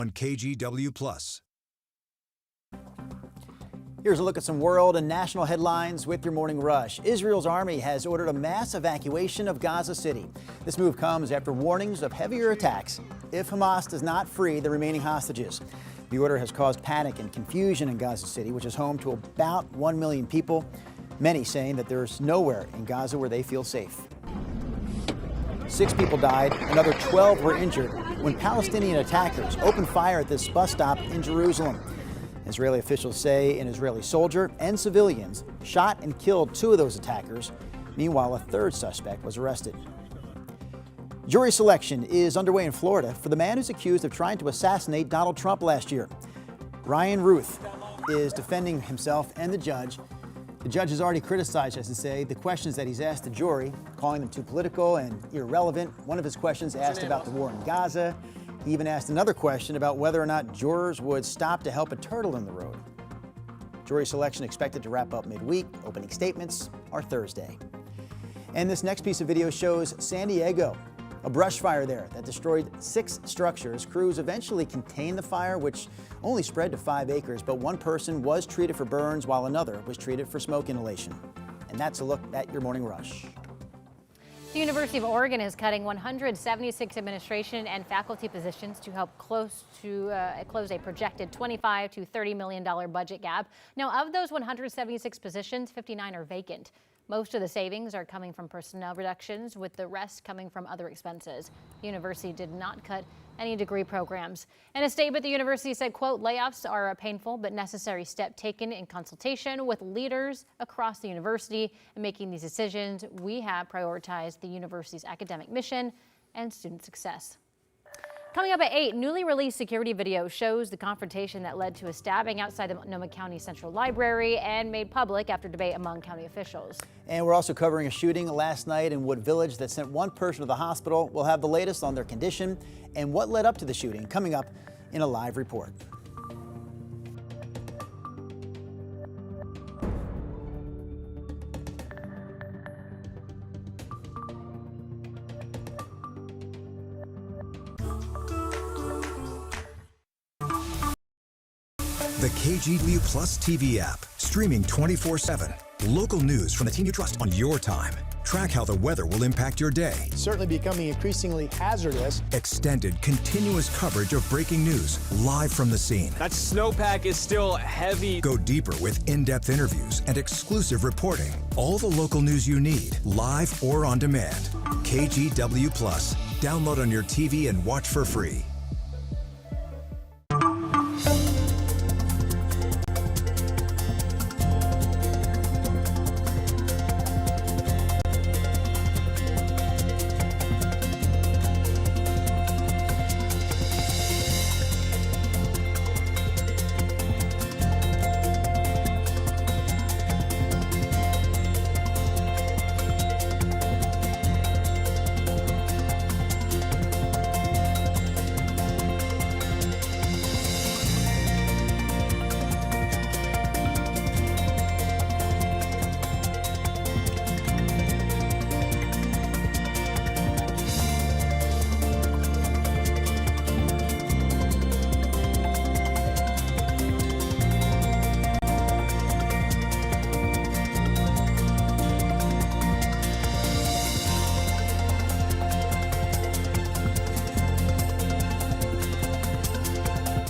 on KGW+. Here's a look at some world and national headlines with your morning rush. Israel's army has ordered a mass evacuation of Gaza City. This move comes after warnings of heavier attacks if Hamas does not free the remaining hostages. The order has caused panic and confusion in Gaza City, which is home to about 1 million people, many saying that there's nowhere in Gaza where they feel safe. 6 people died, another 12 were injured when Palestinian attackers opened fire at this bus stop in Jerusalem. Israeli officials say an Israeli soldier and civilians shot and killed 2 of those attackers. Meanwhile, a 3rd suspect was arrested. Jury selection is underway in Florida for the man who's accused of trying to assassinate Donald Trump last year. Ryan Ruth is defending himself and the judge. The judge has already criticized, I should say, the questions that he's asked the jury, calling them too political and irrelevant. One of his questions asked about the war in Gaza. He even asked another question about whether or not jurors would stop to help a turtle in the road. Jury selection expected to wrap up midweek. Opening statements are Thursday. And this next piece of video shows San Diego, a brush fire there that destroyed 6 structures. Crews eventually contained the fire, which only spread to 5 acres, but one person was treated for burns while another was treated for smoke inhalation. And that's a look at your morning rush. The University of Oregon is cutting 176 administration and faculty positions to help close a projected $25 to $30 million budget gap. Now, of those 176 positions, 59 are vacant. Most of the savings are coming from personnel reductions, with the rest coming from other expenses. The university did not cut any degree programs. In a statement, the university said, quote, layoffs are a painful but necessary step taken in consultation with leaders across the university. In making these decisions, we have prioritized the university's academic mission and student success. Coming up at 8, newly released security video shows the confrontation that led to a stabbing outside the Multnomah County Central Library and made public after debate among county officials. And we're also covering a shooting last night in Wood Village that sent one person to the hospital. We'll have the latest on their condition and what led up to the shooting coming up in a live report. The KGW Plus TV app, streaming 24/7. Local news from the team you trust on your time. Track how the weather will impact your day. Certainly becoming increasingly hazardous. Extended, continuous coverage of breaking news, live from the scene. That snowpack is still heavy. Go deeper with in-depth interviews and exclusive reporting. All the local news you need, live or on demand. KGW Plus. Download on your TV and watch for free.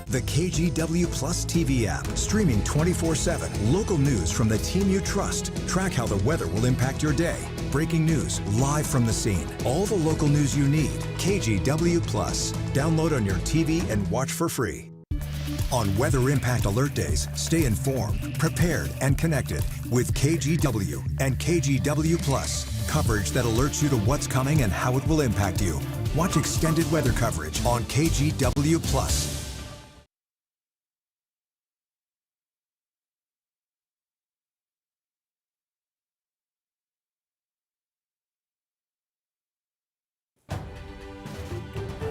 The KGW Plus TV app, streaming 24/7. Local news from the team you trust. Track how the weather will impact your day. Breaking news, live from the scene. All the local news you need. KGW Plus. Download on your TV and watch for free. On Weather Impact Alert Days, stay informed, prepared, and connected with KGW and KGW Plus. Coverage that alerts you to what's coming and how it will impact you. Watch extended weather coverage on KGW Plus.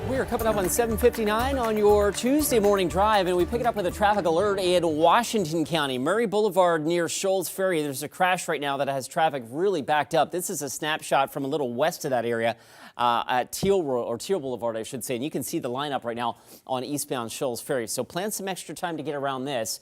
We're coming up on 7:59 on your Tuesday morning drive, and we pick it up with a traffic alert in Washington County. Murray Boulevard near Shoals Ferry. There's a crash right now that has traffic really backed up. This is a snapshot from a little west of that area at Teal Boulevard, I should say. And you can see the lineup right now on eastbound Shoals Ferry. So plan some extra time to get around this.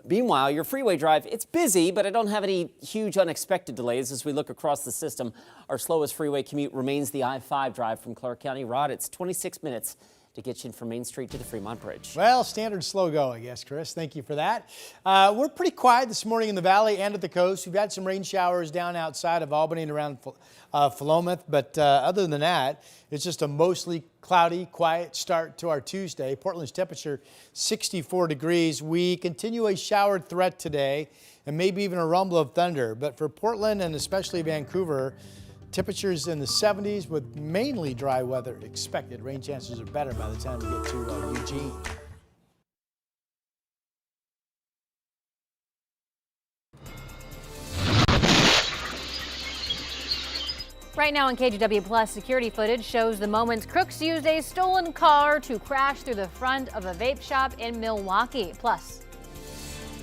Meanwhile, your freeway drive, it's busy, but I don't have any huge unexpected delays as we look across the system. Our slowest freeway commute remains the I-5 drive from Clark County. Rod, it's 26 minutes to get you in from Main Street to the Fremont Bridge. Well, standard slow go, I guess, Chris. Thank you for that. We're pretty quiet this morning in the valley and at the coast. We've had some rain showers down outside of Albany and around Philomath, but other than that, it's just a mostly cloudy, quiet start to our Tuesday. Portland's temperature 64 degrees. We continue a shower threat today and maybe even a rumble of thunder. But for Portland and especially Vancouver, temperatures in the 70s with mainly dry weather expected. Rain chances are better by the time we get to Eugene. Right now on KGW Plus, security footage shows the moments crooks used a stolen car to crash through the front of a vape shop in Milwaukee. Plus,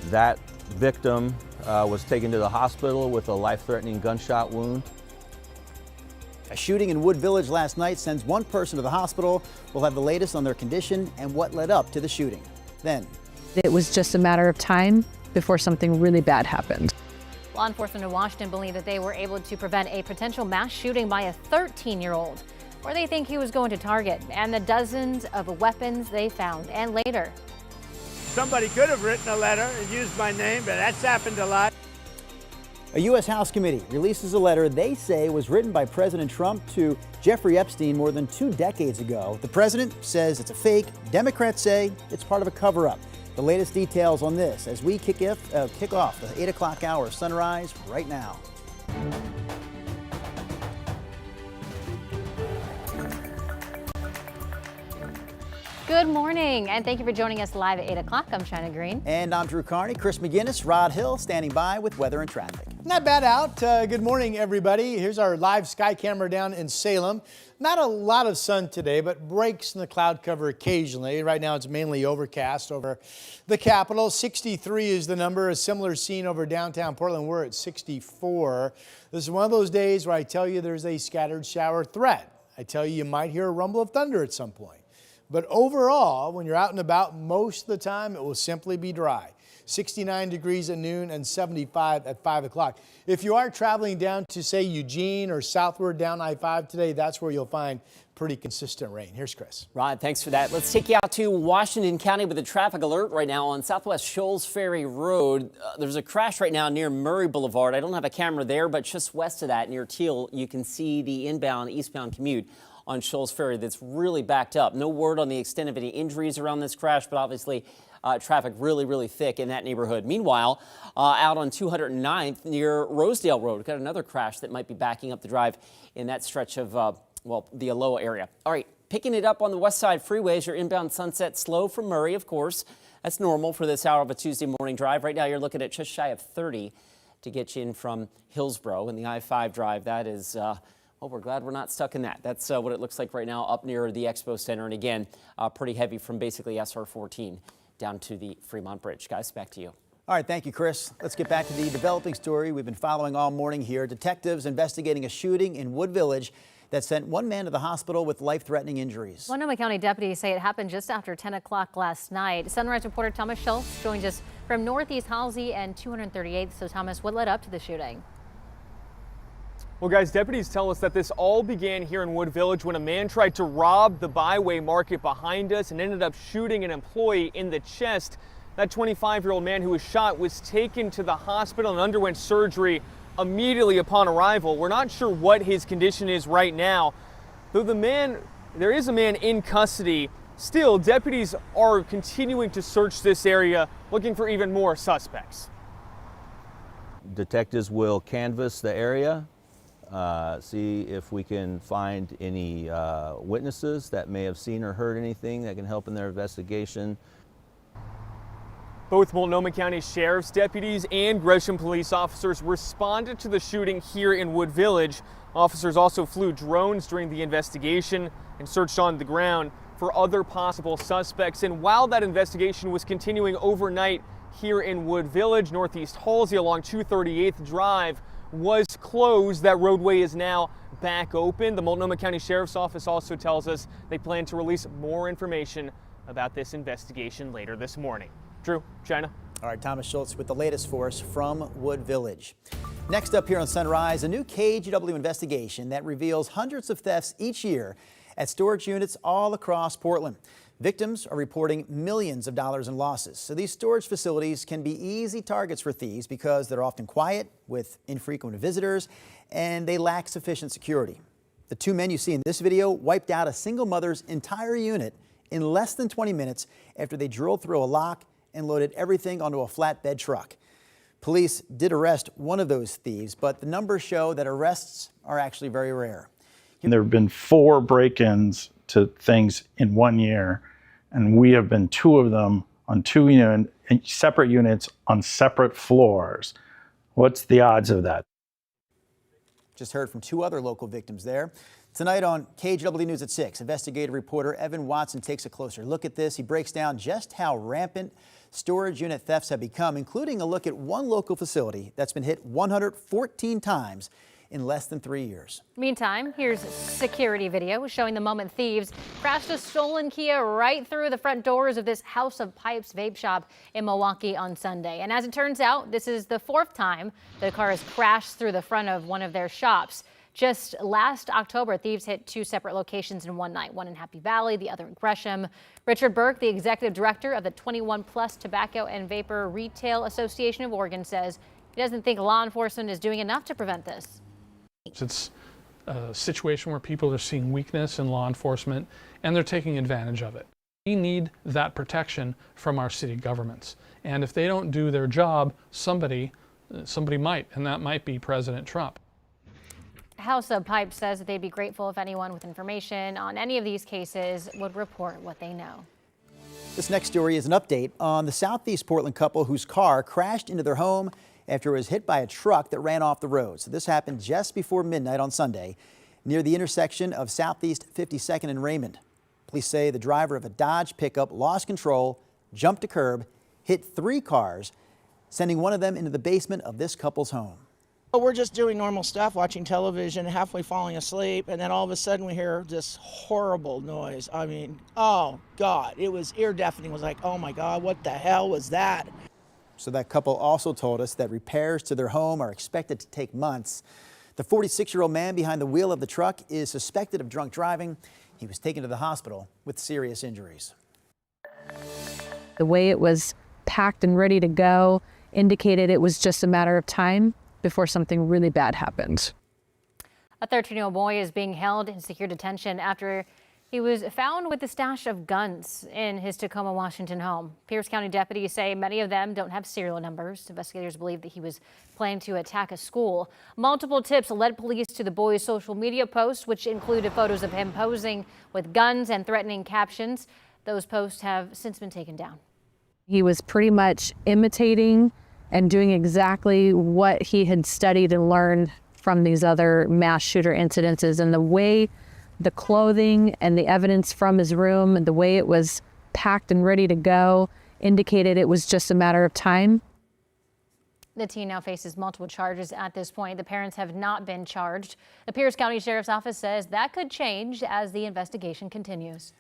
that victim was taken to the hospital with a life-threatening gunshot wound. A shooting in Wood Village last night sends one person to the hospital. We'll have the latest on their condition and what led up to the shooting. Then, it was just a matter of time before something really bad happened. law enforcement in Washington believe that they were able to prevent a potential mass shooting by a 13-year-old, where they think he was going to target, and the dozens of weapons they found. And later, somebody could have written a letter and used my name, but that's happened a lot. a U.S. House committee releases a letter they say was written by President Trump to Jeffrey Epstein more than 2 decades ago. The president says it's a fake. Democrats say it's part of a cover-up. The latest details on this as we kick off the 8 o'clock hour sunrise right now. good morning, and thank you for joining us live at 8 o'clock. I'm China Green. And I'm Drew Carney. Chris McGinnis, Rod Hill standing by with weather and traffic. Not bad out. Good morning, everybody. Here's our live sky camera down in Salem. Not a lot of sun today, but breaks in the cloud cover occasionally. Right now it's mainly overcast over the capital. 63 is the number, a similar scene over downtown Portland. We're at 64. This is one of those days where I tell you there's a scattered shower threat. I tell you might hear a rumble of thunder at some point. But overall, when you're out and about, most of the time it will simply be dry. 69 degrees at noon and 75 at 5 o'clock. If you are traveling down to, say, Eugene or southward down I-5 today, that's where you'll find pretty consistent rain. Here's Chris. Rod, thanks for that. Let's take you out to Washington County with a traffic alert right now on Southwest Shoals Ferry Road. There's a crash right now near Murray Boulevard. I don't have a camera there, but just west of that near Teal, you can see the inbound, eastbound commute on Shoals Ferry that's really backed up. No word on the extent of any injuries around this crash, but obviously traffic really thick in that neighborhood. Meanwhile, out on 209th near Rosedale Road, got another crash that might be backing up the drive in that stretch of, the Aloha area. All right, picking it up on the west side freeways, your inbound Sunset slow from Murray, of course. That's normal for this hour of a Tuesday morning drive. Right now, you're looking at just shy of 30 to get you in from Hillsborough. And the I-5 drive, that is... well, we're glad we're not stuck in that. That's what it looks like right now up near the Expo Center. And again, pretty heavy from basically SR 14 down to the Fremont Bridge. Guys, back to you. All right, thank you, Chris. Let's get back to the developing story we've been following all morning here. Detectives investigating a shooting in Wood Village that sent one man to the hospital with life-threatening injuries. Sonoma County deputies say it happened just after 10 o'clock last night. Sunrise reporter Thomas Schultz joins us from Northeast Halsey and 238th. So, Thomas, what led up to the shooting? Well, guys, deputies tell us that this all began here in Wood Village when a man tried to rob the Byway Market behind us and ended up shooting an employee in the chest. That 25-year-old man who was shot was taken to the hospital and underwent surgery immediately upon arrival. We're not sure what his condition is right now, though there is a man in custody. Still, deputies are continuing to search this area, looking for even more suspects. Detectives will canvass the area, see if we can find any witnesses that may have seen or heard anything that can help in their investigation. Both Multnomah County Sheriff's deputies and Gresham police officers responded to the shooting here in Wood Village. Officers also flew drones during the investigation and searched on the ground. for other possible suspects. And while that investigation was continuing overnight here in Wood Village, Northeast Halsey along 238th Drive was closed. That roadway is now back open. The Multnomah County Sheriff's Office also tells us they plan to release more information about this investigation later this morning. Drew, China. All right, Thomas Schultz with the latest for us from Wood Village. Next up here on Sunrise, a new KGW investigation that reveals hundreds of thefts each year at storage units all across Portland. Victims are reporting millions of dollars in losses. So these storage facilities can be easy targets for thieves because they're often quiet with infrequent visitors and they lack sufficient security. The two men you see in this video wiped out a single mother's entire unit in less than 20 minutes after they drilled through a lock and loaded everything onto a flatbed truck. Police did arrest one of those thieves, but the numbers show that arrests are actually very rare. There have been 4 break-ins to things in 1 year, and we have been 2 of them on 2 separate units on separate floors. What's the odds of that? Just heard from 2 other local victims there. Tonight on KGW News at 6, investigative reporter Evan Watson takes a closer look at this. He breaks down just how rampant storage unit thefts have become, including a look at one local facility that's been hit 114 times in less than 3 years. Meantime, here's security video showing the moment thieves crashed a stolen Kia right through the front doors of this House of Pipes vape shop in Milwaukee on Sunday. And as it turns out, this is the 4th time the car has crashed through the front of one of their shops. Just last October, thieves hit 2 separate locations in one night, one in Happy Valley, the other in Gresham. Richard Burke, the executive director of the 21 Plus Tobacco and Vapor Retail Association of Oregon, says he doesn't think law enforcement is doing enough to prevent this. It's a situation where people are seeing weakness in law enforcement and they're taking advantage of it. We need that protection from our city governments. And if they don't do their job, somebody might, and that might be President Trump. House of Pipes says that they'd be grateful if anyone with information on any of these cases would report what they know. This next story is an update on the Southeast Portland couple whose car crashed into their home after it was hit by a truck that ran off the road. So this happened just before midnight on Sunday near the intersection of Southeast 52nd and Raymond. Police say the driver of a Dodge pickup lost control, jumped a curb, hit 3 cars, sending one of them into the basement of this couple's home. We're just doing normal stuff, watching television, halfway falling asleep, and then all of a sudden we hear this horrible noise. I mean, oh God, it was ear deafening. It was like, oh my God, what the hell was that? So that couple also told us that repairs to their home are expected to take months. The 46-year-old man behind the wheel of the truck is suspected of drunk driving. He was taken to the hospital with serious injuries. The way it was packed and ready to go indicated it was just a matter of time before something really bad happened. A 13-year-old boy is being held in secure detention after he was found with a stash of guns in his Tacoma, Washington home. Pierce County deputies say many of them don't have serial numbers. Investigators believe that he was planning to attack a school. Multiple tips led police to the boy's social media posts, which included photos of him posing with guns and threatening captions. Those posts have since been taken down. He was pretty much imitating and doing exactly what he had studied and learned from these other mass shooter incidences. And the way the clothing and the evidence from his room and the way it was packed and ready to go indicated it was just a matter of time. The teen now faces multiple charges at this point. The parents have not been charged. The Pierce County Sheriff's Office says that could change as the investigation continues.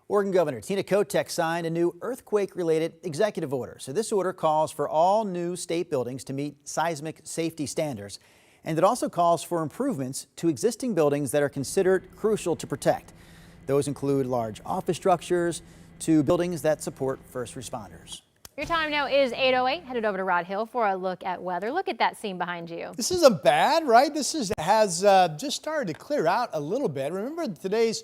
Oregon Governor Tina Kotek signed a new earthquake-related executive order. So this order calls for all new state buildings to meet seismic safety standards. And it also calls for improvements to existing buildings that are considered crucial to protect. Those include large office structures to buildings that support first responders. Your time now is 8:08. Headed over to Rod Hill for a look at weather. Look at that scene behind you. This isn't bad, right? This has just started to clear out a little bit. Remember today's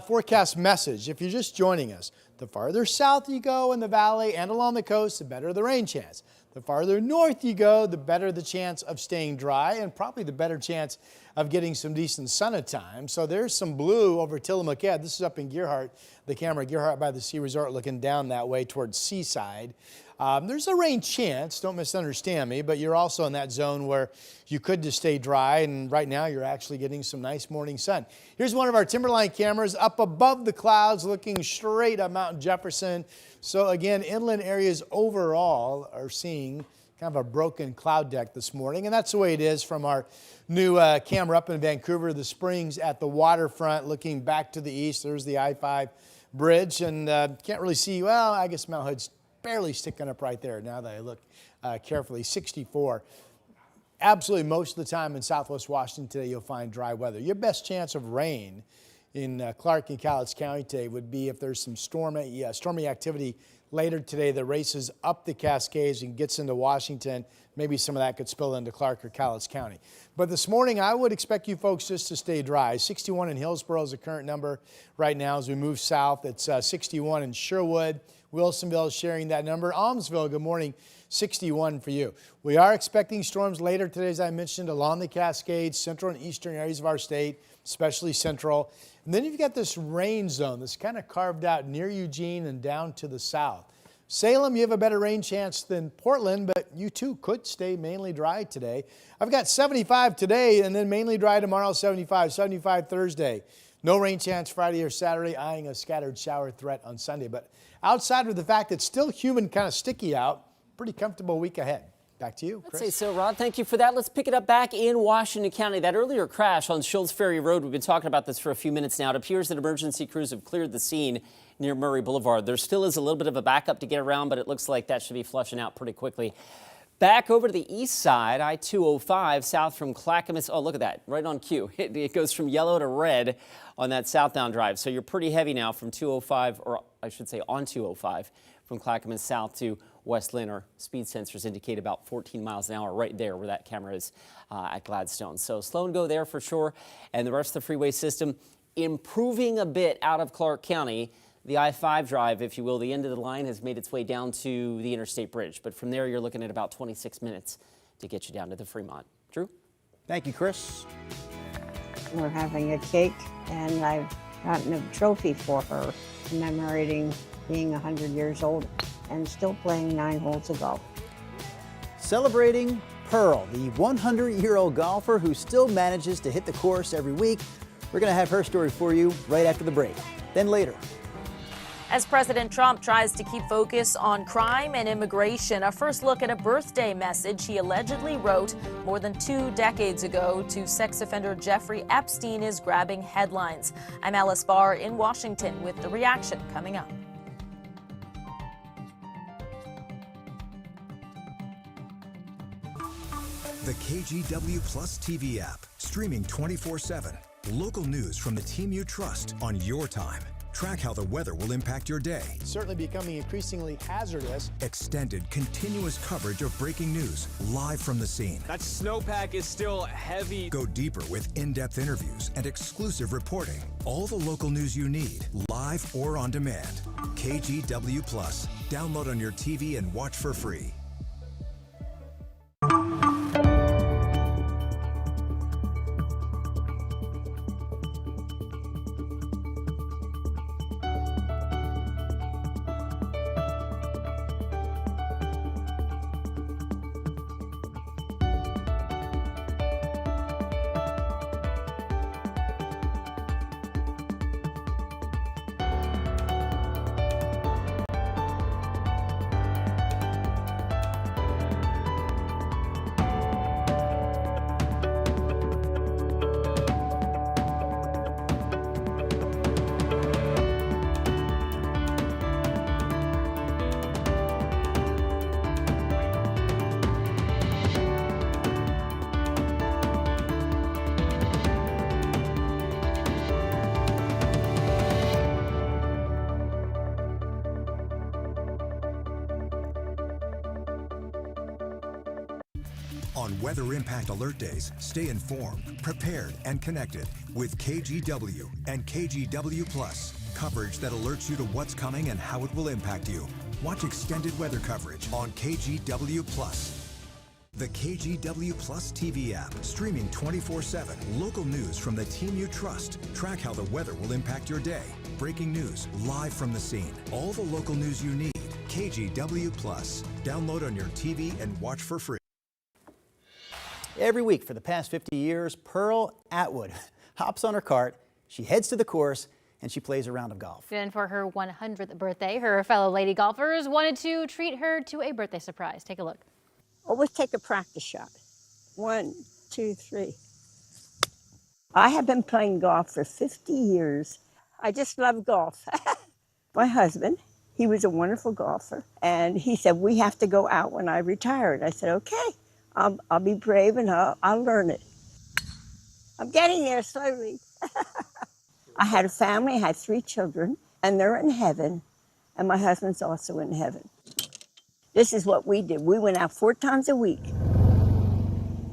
forecast message. If you're just joining us, the farther south you go in the valley and along the coast, the better the rain chance. The farther north you go, the better the chance of staying dry and probably the better chance of getting some decent sun at times. So there's some blue over Tillamook Head. This is up in Gearhart, the camera, Gearhart by the Sea Resort, looking down that way towards Seaside. There's a rain chance, don't misunderstand me, but you're also in that zone where you could just stay dry, and right now you're actually getting some nice morning sun. Here's one of our Timberline cameras up above the clouds looking straight up Mount Jefferson. So again, inland areas overall are seeing kind of a broken cloud deck this morning, and that's the way it is from our new camera up in Vancouver, the Springs at the waterfront looking back to the east. There's the I-5 bridge, and can't really see, well, I guess Mount Hood's barely sticking up right there now that I look carefully. 64. Absolutely most of the time in Southwest Washington today you'll find dry weather. Your best chance of rain in Clark and Cowlitz County today would be if there's some stormy activity later today that races up the Cascades and gets into Washington. Maybe some of that could spill into Clark or Cowlitz County. But this morning, I would expect you folks just to stay dry. 61 in Hillsborough is the current number right now as we move south. It's 61 in Sherwood. Wilsonville is sharing that number. Almsville, good morning, 61 for you. We are expecting storms later today, as I mentioned, along the Cascades, central and eastern areas of our state, especially central. And then you've got this rain zone that's kind of carved out near Eugene and down to the south. Salem, you have a better rain chance than Portland, but you too could stay mainly dry today. I've got 75 today and then mainly dry tomorrow, 75 Thursday. No rain chance Friday or Saturday, eyeing a scattered shower threat on Sunday. But outside of the fact that it's still humid, kind of sticky out, pretty comfortable week ahead. Back to you, Chris. Let's say so, Rod. Thank you for that. Let's pick it up back in Washington County. That earlier crash on Shoals Ferry Road, we've been talking about this for a few minutes now. It appears that emergency crews have cleared the scene near Murray Boulevard. There still is a little bit of a backup to get around, but it looks like that should be flushing out pretty quickly. Back over to the east side, I-205 south from Clackamas. Oh, look at that, right on cue. It goes from yellow to red on that southbound drive. So you're pretty heavy now from 205, or I should say on 205, from Clackamas south to West Lynn. Our speed sensors indicate about 14 miles an hour right there where that camera is at Gladstone. So slow and go there for sure. And the rest of the freeway system improving a bit out of Clark County. The I-5 drive, if you will, the end of the line has made its way down to the Interstate Bridge. But from there, you're looking at about 26 minutes to get you down to the Fremont. Drew? Thank you, Chris. We're having a cake, and I've gotten a trophy for her commemorating being 100 years old and still playing 9 holes of golf. Celebrating Pearl, the 100-year-old golfer who still manages to hit the course every week. We're going to have her story for you right after the break. Then later. As President Trump tries to keep focus on crime and immigration, a first look at a birthday message he allegedly wrote more than 2 decades ago to sex offender Jeffrey Epstein is grabbing headlines. I'm Alice Barr in Washington with the reaction coming up. The KGW Plus TV app, streaming 24/7. Local news from the team you trust on your time. Track how the weather will impact your day. It's certainly becoming increasingly hazardous. Extended, continuous coverage of breaking news live from the scene. That snowpack is still heavy. Go deeper with in-depth interviews and exclusive reporting. All the local news you need, live or on demand. KGW Plus. Download on your TV and watch for free. On Weather Impact Alert Days, stay informed, prepared, and connected with KGW and KGW Plus. Coverage that alerts you to what's coming and how it will impact you. Watch extended weather coverage on KGW Plus. The KGW Plus TV app, streaming 24/7. Local news from the team you trust. Track how the weather will impact your day. Breaking news live from the scene. All the local news you need. KGW Plus. Download on your TV and watch for free. Every week for the past 50 years, Pearl Atwood hops on her cart, she heads to the course, and she plays a round of golf. And for her 100th birthday, her fellow lady golfers wanted to treat her to a birthday surprise. Take a look. Always take a practice shot. 1, 2, 3. I have been playing golf for 50 years. I just love golf. My husband, he was a wonderful golfer, and he said, we have to go out when I retired. I said, okay, I'll be brave and I'll learn it. I'm getting there slowly. I had a family, I had 3 children, and they're in heaven, and my husband's also in heaven. This is what we did. We went out 4 times a week,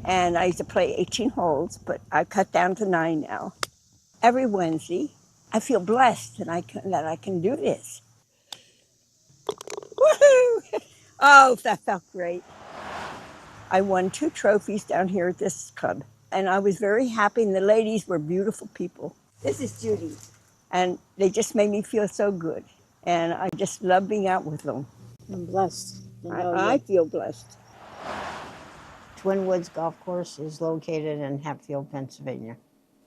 and I used to play 18 holes, but I cut down to 9 now. Every Wednesday, I feel blessed that I can do this. Woohoo! Oh, that felt great. I won 2 trophies down here at this club, and I was very happy, and the ladies were beautiful people. This is Judy, and they just made me feel so good, and I just love being out with them. I'm blessed. I feel blessed. Twin Woods Golf Course is located in Hatfield, Pennsylvania.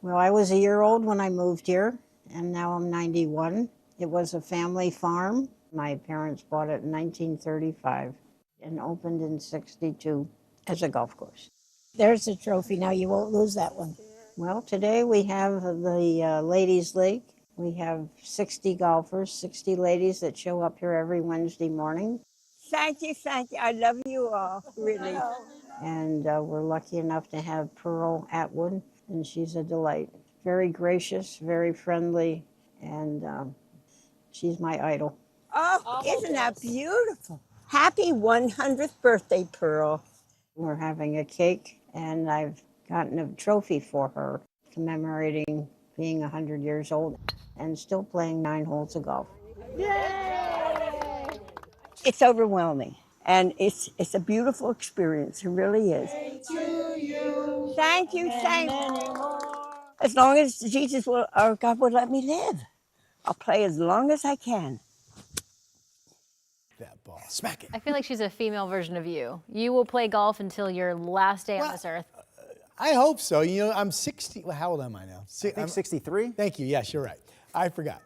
Well, I was a year old when I moved here, and now I'm 91. It was a family farm. My parents bought it in 1935 and opened in 62 as a golf course. There's a trophy. Now you won't lose that one. Well, today we have the Ladies League. We have 60 golfers, 60 ladies that show up here every Wednesday morning. Thank you. I love you all, really. And we're lucky enough to have Pearl Atwood, and she's a delight. Very gracious, very friendly, and she's my idol. Oh, isn't that beautiful? Happy 100th birthday, Pearl. We're having a cake, and I've gotten a trophy for her commemorating being 100 years old and still playing 9 holes of golf. It's overwhelming, and it's a beautiful experience. It really is. Thank you. As long as Jesus will, or God will let me live, I'll play as long as I can. That ball, smack it. I feel like she's a female version of you. You will play golf until your last day on this earth. I hope so. You know, I'm 60. Well, how old am I now? I'm 63. Thank you. Yes, you're right. I forgot.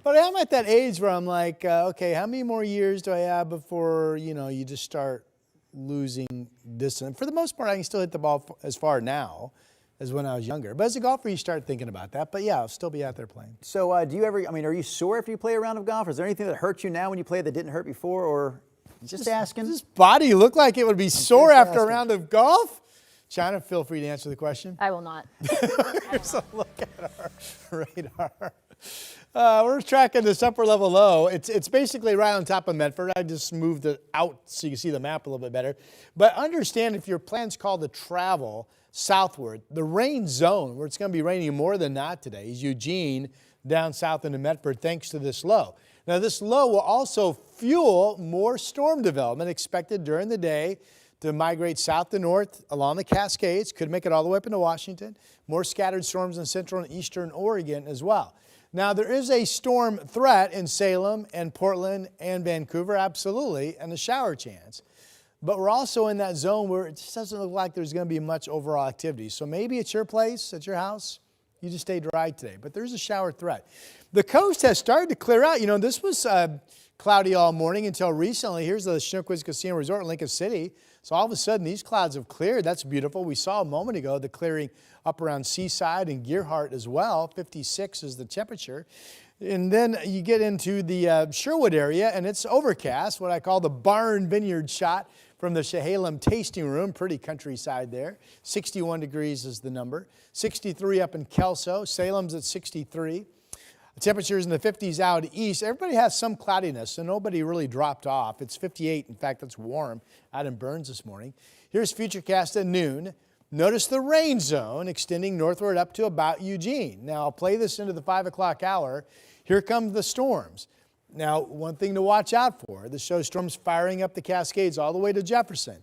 But I'm at that age where I'm like, okay, how many more years do I have before, you just start losing distance? For the most part, I can still hit the ball as far now as when I was younger. But as a golfer, you start thinking about that. But yeah, I'll still be out there playing. So do you ever, are you sore after you play a round of golf? Is there anything that hurts you now when you play that didn't hurt bore, or just asking? Does this body look like it would be sore after a round of golf? China, feel free to answer the question. I will not. Here's a look at our radar. We're tracking this upper level low. It's basically right on top of Medford. I just moved it out so you can see the map a little bit better. But understand, if your plan's called to travel southward, the rain zone, where it's going to be raining more than not today, is Eugene down south into Medford, thanks to this low. Now, this low will also fuel more storm development expected during the day to migrate south to north along the Cascades. Could make it all the way up into Washington. More scattered storms in central and eastern Oregon as well. Now, there is a storm threat in Salem and Portland and Vancouver, absolutely, and a shower chance. But we're also in that zone where it just doesn't look like there's going to be much overall activity. So maybe at your place, at your house, you just stay dry today. But there's a shower threat. The coast has started to clear out. This was cloudy all morning until recently. Here's the Chinook Wiz Casino Resort in Lincoln City. So all of a sudden, these clouds have cleared. That's beautiful. We saw a moment ago the clearing up around Seaside and Gearhart as well. 56 is the temperature. And then you get into the Sherwood area, and it's overcast, what I call the barn vineyard shot from the Chehalem tasting room. Pretty countryside there. 61 degrees is the number. 63 up in Kelso. Salem's at 63. Temperatures in the 50s out east. Everybody has some cloudiness, so nobody really dropped off. It's 58. In fact, that's warm out in Burns this morning. Here's Futurecast at noon. Notice the rain zone extending northward up to about Eugene. Now, I'll play this into the 5 o'clock hour. Here come the storms. Now, one thing to watch out for, this shows storms firing up the Cascades all the way to Jefferson.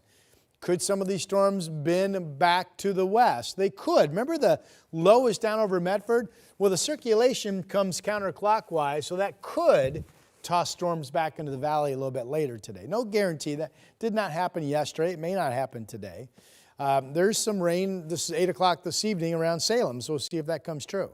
Could some of these storms bend back to the west? They could. Remember the low is down over Medford? Well, the circulation comes counterclockwise, so that could toss storms back into the valley a little bit later today. No guarantee. That did not happen yesterday. It may not happen today. There's some rain. This is 8 o'clock this evening around Salem, so we'll see if that comes true.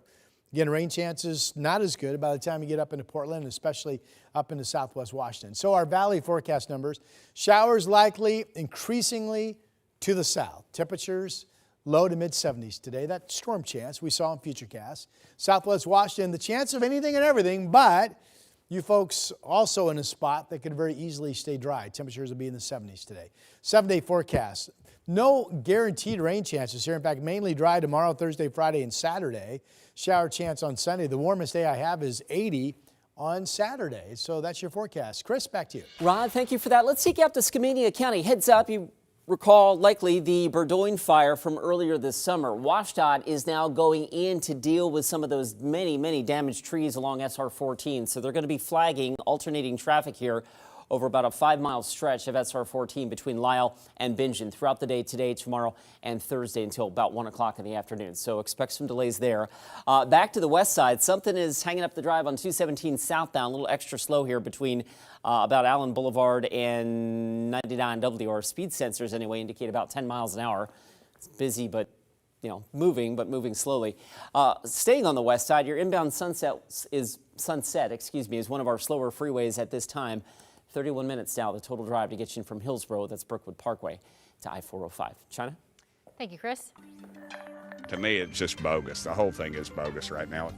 Again, rain chances not as good by the time you get up into Portland, especially up into southwest Washington. So our valley forecast numbers, showers likely increasingly to the south. Temperatures low to mid 70s today. That storm chance we saw in Futurecast. Southwest Washington, the chance of anything and everything, but you folks also in a spot that could very easily stay dry. Temperatures will be in the 70s today. 7-day forecast. No guaranteed rain chances here. In fact, mainly dry tomorrow, Thursday, Friday, and Saturday. Shower chance on Sunday. The warmest day I have is 80 on Saturday. So that's your forecast. Chris, back to you. Rod, thank you for that. Let's take you out to Skamania County. Heads up, you recall likely the Burdoin fire from earlier this summer. WashDOT is now going in to deal with some of those many damaged trees along SR 14. So they're going to be flagging alternating traffic here over about a 5-mile stretch of SR 14 between Lyle and Bingen throughout the day today, tomorrow, and Thursday until about 1 o'clock in the afternoon. So expect some delays there. Back to the west side, something is hanging up the drive on 217 southbound, a little extra slow here between about Allen Boulevard and 99W. Our speed sensors anyway indicate about 10 miles an hour. It's busy, but moving slowly. Staying on the west side, your inbound Sunset is one of our slower freeways at this time. 31 minutes now, the total drive to get you from Hillsborough, that's Brookwood Parkway, to I-405. China? Thank you, Chris. To me, it's just bogus. The whole thing is bogus right now.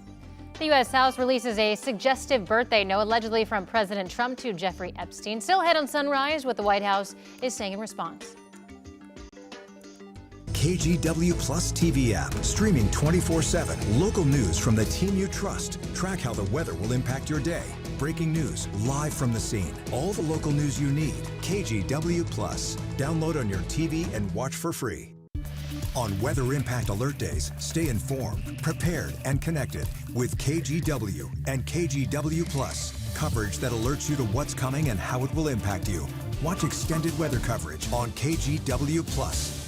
The U.S. House releases a suggestive birthday note allegedly from President Trump to Jeffrey Epstein. Still ahead on Sunrise, what the White House is saying in response. KGW Plus TV app, streaming 24/7. Local news from the team you trust. Track how the weather will impact your day. Breaking news, live from the scene. All the local news you need. KGW Plus. Download on your TV and watch for free. On Weather Impact Alert Days, stay informed, prepared, and connected with KGW and KGW Plus. Coverage that alerts you to what's coming and how it will impact you. Watch extended weather coverage on KGW Plus.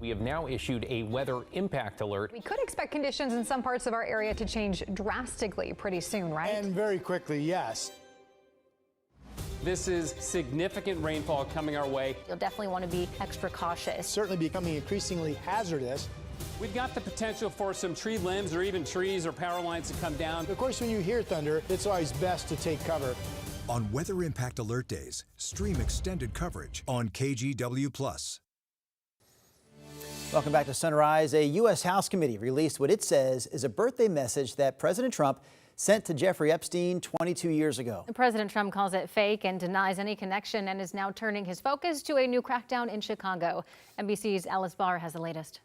We have now issued a weather impact alert. We could expect conditions in some parts of our area to change drastically pretty soon, right? And very quickly, yes. This is significant rainfall coming our way. You'll definitely want to be extra cautious. Certainly becoming increasingly hazardous. We've got the potential for some tree limbs or even trees or power lines to come down. Of course, when you hear thunder, it's always best to take cover. On Weather Impact Alert Days, stream extended coverage on KGW Plus. Welcome back to Sunrise. A U.S. House committee released what it says is a birthday message that President Trump sent to Jeffrey Epstein 22 years ago. President Trump calls it fake and denies any connection and is now turning his focus to a new crackdown in Chicago. NBC's Alice Barr has the latest.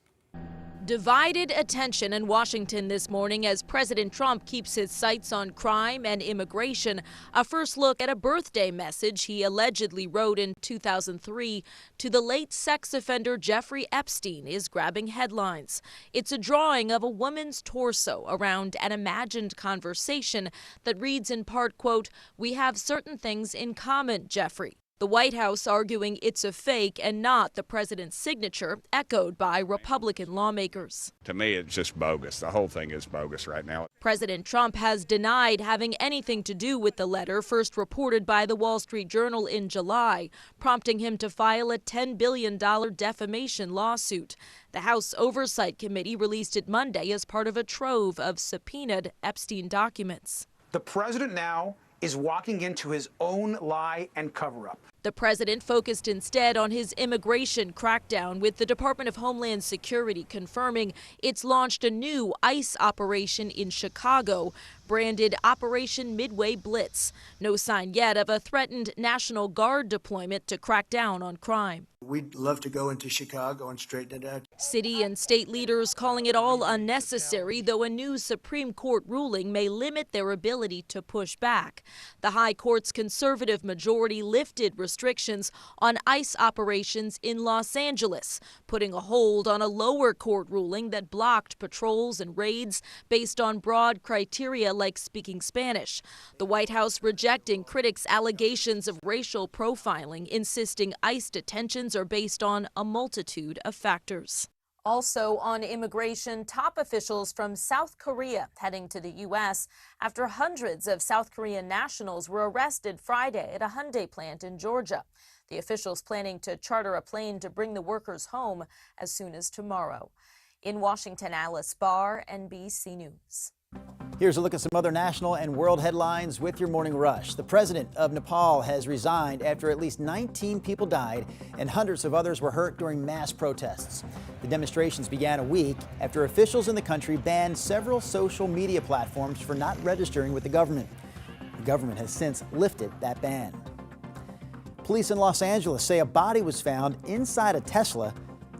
Divided attention in Washington this morning as President Trump keeps his sights on crime and immigration. A first look at a birthday message he allegedly wrote in 2003 to the late sex offender Jeffrey Epstein is grabbing headlines. It's a drawing of a woman's torso around an imagined conversation that reads in part, quote, "We have certain things in common, Jeffrey." The White House arguing it's a fake and not the president's signature, echoed by Republican lawmakers. To me, it's just bogus. The whole thing is bogus right now. President Trump has denied having anything to do with the letter first reported by the Wall Street Journal in July, prompting him to file a $10 billion defamation lawsuit. The House Oversight Committee released it Monday as part of a trove of subpoenaed Epstein documents. The president now is walking into his own lie and cover-up. The president focused instead on his immigration crackdown, with the Department of Homeland Security confirming it's launched a new ICE operation in Chicago, branded Operation Midway Blitz. No sign yet of a threatened National Guard deployment to crack down on crime. We'd love to go into Chicago and straighten it out. City and state leaders calling it all unnecessary, though a new Supreme Court ruling may limit their ability to push back. The High Court's conservative majority lifted restrictions on ICE operations in Los Angeles, putting a hold on a lower court ruling that blocked patrols and raids based on broad criteria like speaking Spanish. The White House rejecting critics' allegations of racial profiling, insisting ICE detentions are based on a multitude of factors. Also on immigration, top officials from South Korea heading to the U.S. after hundreds of South Korean nationals were arrested Friday at a Hyundai plant in Georgia. The officials planning to charter a plane to bring the workers home as soon as tomorrow. In Washington, Alice Barr, NBC News. Here's a look at some other national and world headlines with your morning rush. The president of Nepal has resigned after at least 19 people died and hundreds of others were hurt during mass protests. The demonstrations began a week after officials in the country banned several social media platforms for not registering with the government. The government has since lifted that ban. Police in Los Angeles say a body was found inside a Tesla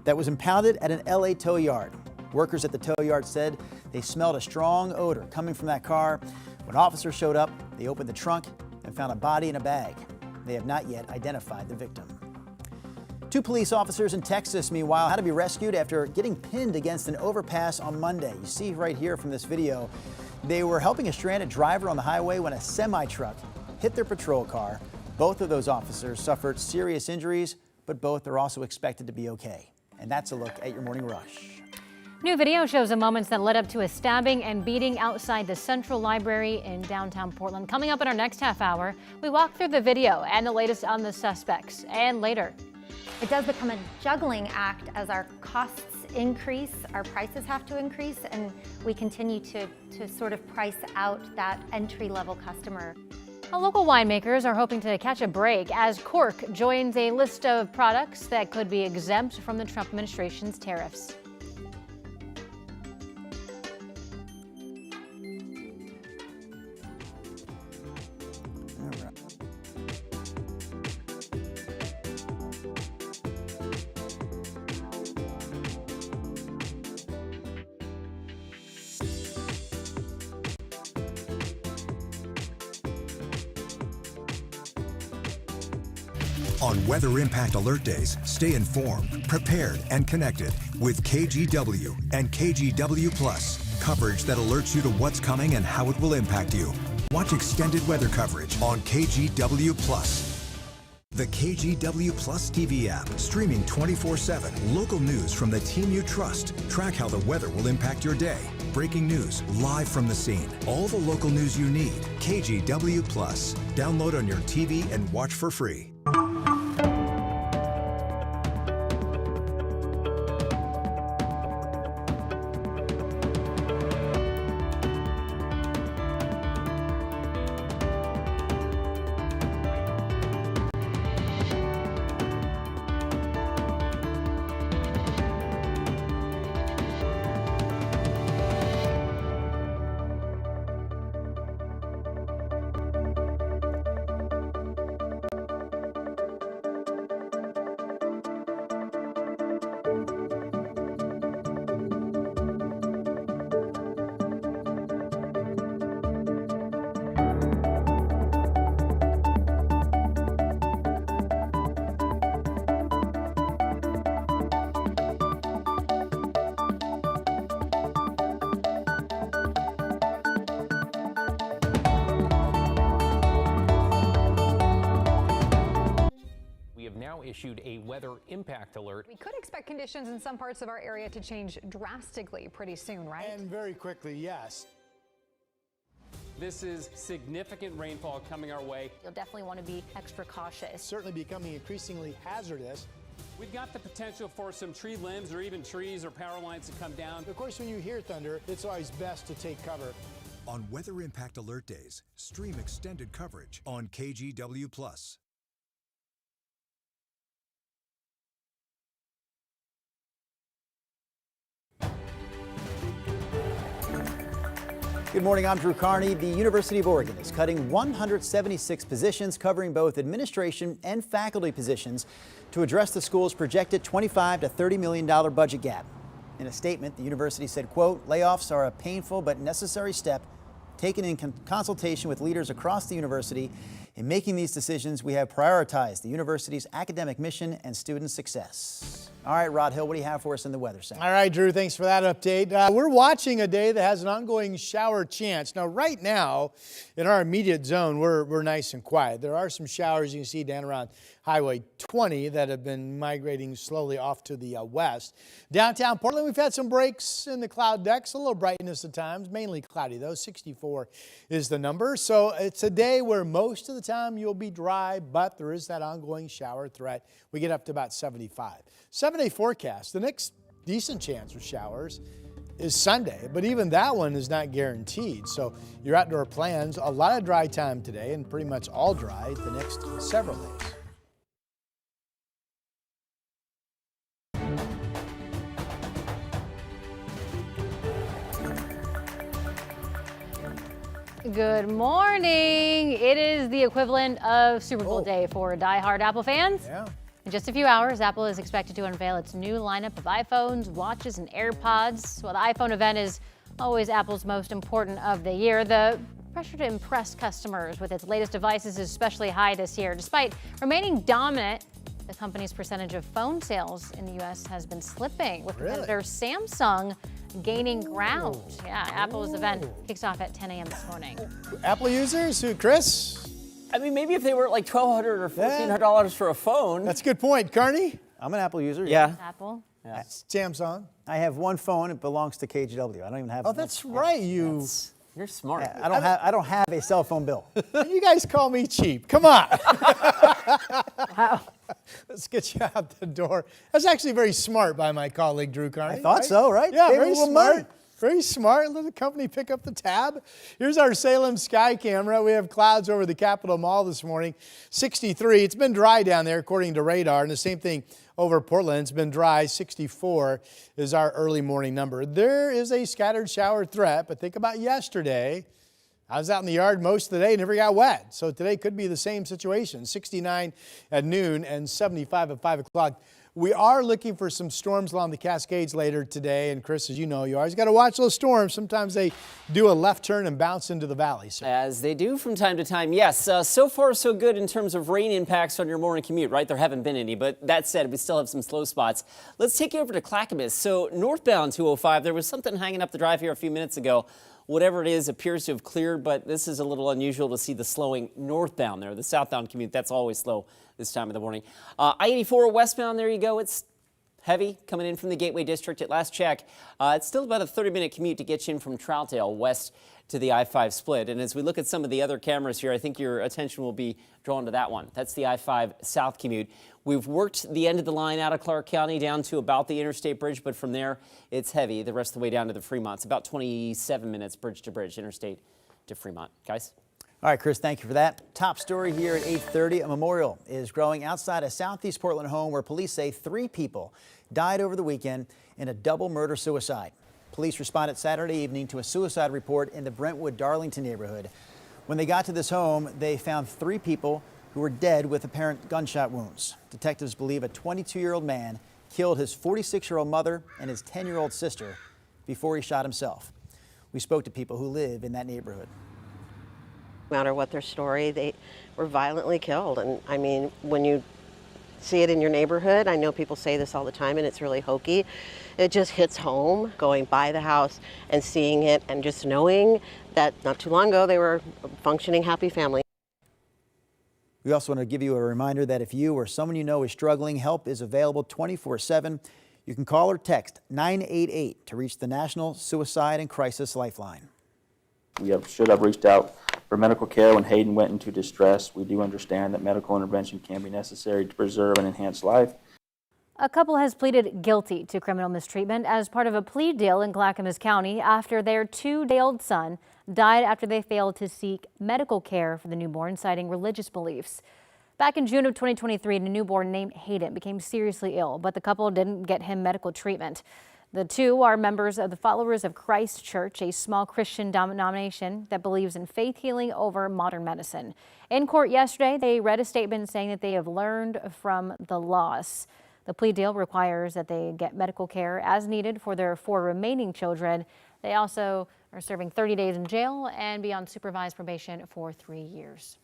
that was impounded at an LA tow yard. Workers at the tow yard said they smelled a strong odor coming from that car. When officers showed up, they opened the trunk and found a body in a bag. They have not yet identified the victim. Two police officers in Texas, meanwhile, had to be rescued after getting pinned against an overpass on Monday. You see right here from this video, they were helping a stranded driver on the highway when a semi-truck hit their patrol car. Both of those officers suffered serious injuries, but both are also expected to be okay. And that's a look at your morning rush. New video shows the moments that led up to a stabbing and beating outside the Central Library in downtown Portland. Coming up in our next half hour, we walk through the video and the latest on the suspects. And later, it does become a juggling act as our costs increase, our prices have to increase, and we continue to sort of price out that entry-level customer. Well, local winemakers are hoping to catch a break as cork joins a list of products that could be exempt from the Trump administration's tariffs. On Weather Impact Alert Days, stay informed, prepared, and connected with KGW and KGW Plus. Coverage that alerts you to what's coming and how it will impact you. Watch extended weather coverage on KGW Plus. The KGW Plus TV app, streaming 24/7. Local news from the team you trust. Track how the weather will impact your day. Breaking news, live from the scene. All the local news you need. KGW Plus. Download on your TV and watch for free. now issued a weather impact alert. We could expect conditions in some parts of our area to change drastically pretty soon, right? And very quickly, yes. This is significant rainfall coming our way. You'll definitely want to be extra cautious. Certainly becoming increasingly hazardous. We've got the potential for some tree limbs or even trees or power lines to come down. Of course, when you hear thunder, it's always best to take cover. On Weather Impact Alert Days, stream extended coverage on KGW+. Good morning, I'm Drew Carney. The University of Oregon is cutting 176 positions covering both administration and faculty positions to address the school's projected $25 to $30 million budget gap. In a statement, the university said, quote, layoffs are a painful but necessary step taken in consultation with leaders across the university. In making these decisions, we have prioritized the university's academic mission and student success. All right, Rod Hill, what do you have for us in the Weather Center? All right, Drew, thanks for that update. We're watching a day that has an ongoing shower chance. Now, right now, in our immediate zone, we're nice and quiet. There are some showers you can see down around Highway 20 that have been migrating slowly off to the west. Downtown Portland, we've had some breaks in the cloud decks, a little brightness at times, mainly cloudy though. 64 is the number. So it's a day where most of the time you'll be dry, but there is that ongoing shower threat. We get up to about 75. 7-day forecast. The next decent chance for showers is Sunday, but even that one is not guaranteed. So your outdoor plans, a lot of dry time today and pretty much all dry the next several days. Good morning. It is the equivalent of Super Bowl day for die-hard Apple fans. Yeah. In just a few hours, Apple is expected to unveil its new lineup of iPhones, watches, and AirPods. While the iPhone event is always Apple's most important of the year, the pressure to impress customers with its latest devices is especially high this year. Despite remaining dominant, the company's percentage of phone sales in the U.S. has been slipping, with competitor Samsung gaining ground. Yeah, Apple's event kicks off at 10 a.m. this morning. Apple users, who, Chris? I mean, maybe if they were like $1,200 or $1,400 for a phone. That's a good point. Carney? I'm an Apple user. Yeah. Apple. Yeah. Samsung. I have one phone. It belongs to KGW. I don't even have. Oh, that's right. You're smart. I don't have a cell phone bill. You guys call me cheap. Come on. Wow. Let's get you out the door. That's actually very smart by my colleague, Drew Carney. I thought so, right? Yeah, Save a very little smart. money. Very smart. Let the company pick up the tab. Here's our Salem sky camera. We have clouds over the Capitol Mall this morning. 63. It's been dry down there according to radar, and the same thing over Portland. It's been dry. 64 is our early morning number. There is a scattered shower threat, but think about yesterday. I was out in the yard most of the day, never got wet. So today could be the same situation. 69 at noon and 75 at 5 o'clock. We are looking for some storms along the Cascades later today. And Chris, as you know, you always got to watch those storms. Sometimes they do a left turn and bounce into the valley. So. As they do from time to time, yes. So far, so good in terms of rain impacts on your morning commute, right? There haven't been any, but that said, we still have some slow spots. Let's take you over to Clackamas. So northbound 205, there was something hanging up the drive here a few minutes ago. Whatever it is appears to have cleared, but this is a little unusual to see the slowing northbound there. The southbound commute, that's always slow this time of the morning. I-84 westbound, there you go. It's heavy coming in from the Gateway District at last check. It's still about a 30-minute commute to get you in from Troutdale west to the I-5 split. And as we look at some of the other cameras here, I think your attention will be drawn to that one. That's the I-5 south commute. We've worked the end of the line out of Clark County down to about the Interstate Bridge, but from there, it's heavy the rest of the way down to the Fremont. It's about 27 minutes bridge to bridge, Interstate to Fremont. Guys? All right, Chris, thank you for that. Top story here at 8:30. A memorial is growing outside a Southeast Portland home where police say 3 people died over the weekend in a double murder-suicide. Police responded Saturday evening to a suicide report in the Brentwood-Darlington neighborhood. When they got to this home, they found 3 people who were dead with apparent gunshot wounds. Detectives believe a 22-year-old man killed his 46-year-old mother and his 10-year-old sister before he shot himself. We spoke to people who live in that neighborhood. No matter what their story, they were violently killed. And I mean, when you see it in your neighborhood, I know people say this all the time and it's really hokey, it just hits home going by the house and seeing it and just knowing that not too long ago they were a functioning, happy family. We also want to give you a reminder that if you or someone you know is struggling, help is available 24/7. You can call or text 988 to reach the National Suicide and Crisis Lifeline. We should have reached out for medical care when Hayden went into distress. We do understand that medical intervention can be necessary to preserve and enhance life. A couple has pleaded guilty to criminal mistreatment as part of a plea deal in Clackamas County after their 2-day-old son died after they failed to seek medical care for the newborn, citing religious beliefs. Back in June of 2023, a newborn named Hayden became seriously ill, but the couple didn't get him medical treatment. The two are members of the Followers of Christ Church, a small Christian denomination that believes in faith healing over modern medicine. In court yesterday, they read a statement saying that they have learned from the loss. The plea deal requires that they get medical care as needed for their 4 remaining children. They also are serving 30 days in jail and be on supervised probation for 3 years.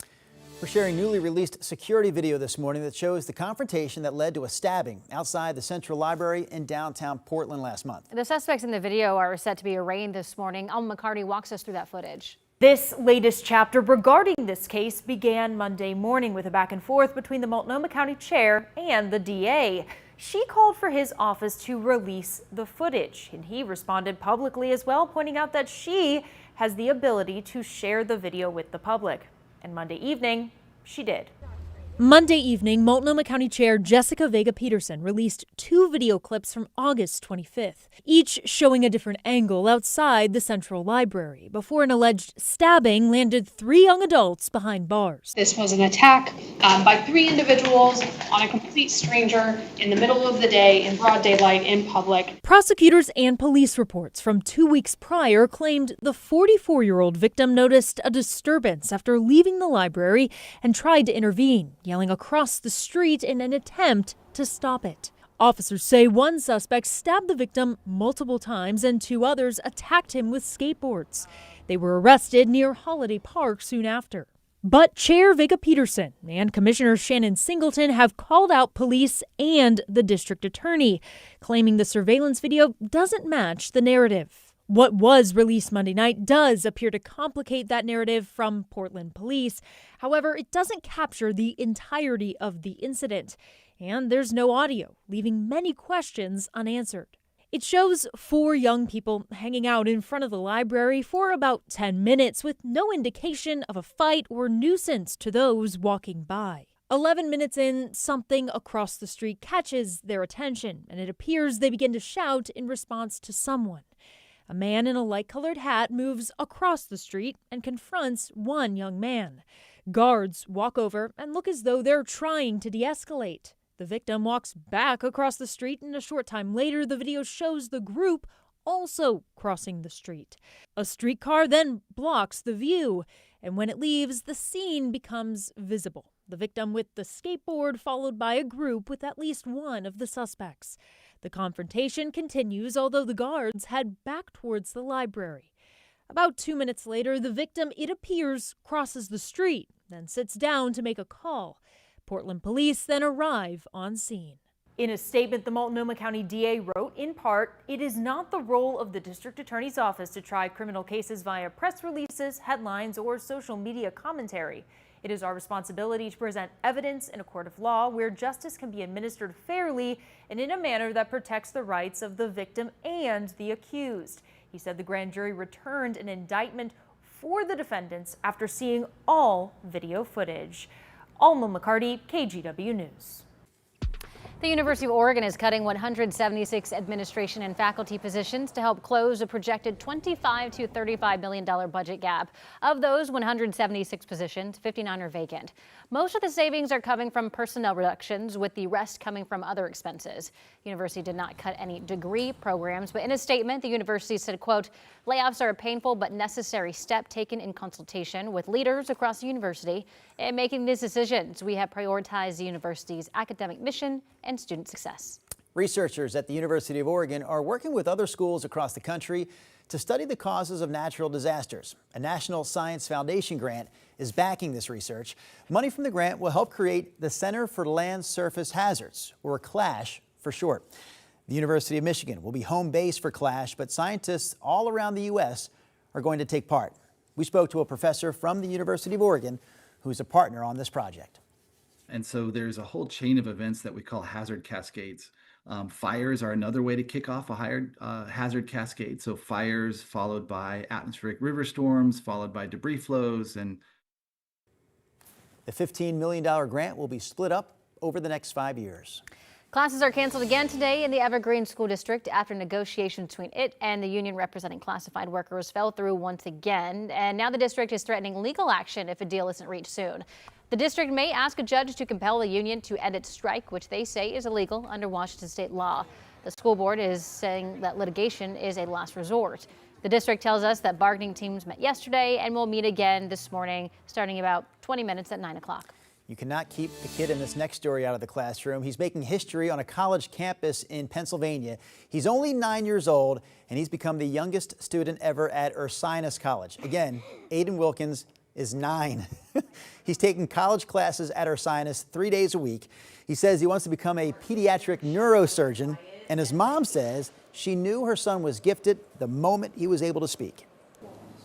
We're sharing newly released security video this morning that shows the confrontation that led to a stabbing outside the Central Library in downtown Portland last month. The suspects in the video are set to be arraigned this morning. Alma McCarty walks us through that footage. This latest chapter regarding this case began Monday morning with a back and forth between the Multnomah County Chair and the DA. She called for his office to release the footage, and he responded publicly as well, pointing out that she has the ability to share the video with the public. And Monday evening, she did. Monday evening, Multnomah County Chair Jessica Vega Peterson released 2 video clips from August 25th, each showing a different angle outside the Central Library before an alleged stabbing landed 3 young adults behind bars. This was an attack by 3 individuals on a complete stranger in the middle of the day in broad daylight in public. Prosecutors and police reports from 2 weeks prior claimed the 44-year-old victim noticed a disturbance after leaving the library and tried to intervene, yelling across the street in an attempt to stop it. Officers say one suspect stabbed the victim multiple times and 2 others attacked him with skateboards. They were arrested near Holiday Park soon after. But Chair Vega Peterson and Commissioner Shannon Singleton have called out police and the district attorney, claiming the surveillance video doesn't match the narrative. What was released Monday night does appear to complicate that narrative from Portland police. However, it doesn't capture the entirety of the incident, and there's no audio, leaving many questions unanswered. It shows 4 young people hanging out in front of the library for about 10 minutes with no indication of a fight or nuisance to those walking by. 11 minutes in, something across the street catches their attention, and it appears they begin to shout in response to someone. A man in a light-colored hat moves across the street and confronts one young man. Guards walk over and look as though they're trying to de-escalate. The victim walks back across the street, and a short time later, the video shows the group also crossing the street. A streetcar then blocks the view, and when it leaves, the scene becomes visible. The victim with the skateboard followed by a group with at least one of the suspects. The confrontation continues, although the guards head back towards the library. About 2 minutes later, the victim, it appears, crosses the street, then sits down to make a call. Portland police then arrive on scene. In a statement, the Multnomah County DA wrote, in part, "It is not the role of the district attorney's office to try criminal cases via press releases, headlines, or social media commentary. It is our responsibility to present evidence in a court of law where justice can be administered fairly and in a manner that protects the rights of the victim and the accused." He said the grand jury returned an indictment for the defendants after seeing all video footage. Alma McCarty, KGW News. The University of Oregon is cutting 176 administration and faculty positions to help close a projected $25 to $35 million budget gap. Of those 176 positions, 59 are vacant. Most of the savings are coming from personnel reductions, with the rest coming from other expenses. The university did not cut any degree programs, but in a statement, the university said, quote, "Layoffs are a painful but necessary step taken in consultation with leaders across the university. In making these decisions, we have prioritized the university's academic mission and student success." Researchers at the University of Oregon are working with other schools across the country to study the causes of natural disasters. A National Science Foundation grant is backing this research. Money from the grant will help create the Center for Land Surface Hazards, or CLASH for short. The University of Michigan will be home base for CLASH, but scientists all around the U.S. are going to take part. We spoke to a professor from the University of Oregon who's a partner on this project. And so there's a whole chain of events that we call hazard cascades. Fires are another way to kick off a hazard cascade. So fires followed by atmospheric river storms, followed by debris flows. And the $15 million grant will be split up over the next 5 years. Classes are canceled again today in the Evergreen School District after negotiations between it and the union representing classified workers fell through once again. And now the district is threatening legal action if a deal isn't reached soon. The district may ask a judge to compel the union to end its strike, which they say is illegal under Washington state law. The school board is saying that litigation is a last resort. The district tells us that bargaining teams met yesterday and will meet again this morning, starting about 20 minutes at 9 o'clock. You cannot keep the kid in this next story out of the classroom. He's making history on a college campus in Pennsylvania. He's only 9 years old, and he's become the youngest student ever at Ursinus College. Again, Aiden Wilkins is 9. He's taking college classes at Ursinus 3 days a week. He says he wants to become a pediatric neurosurgeon, and his mom says she knew her son was gifted the moment he was able to speak.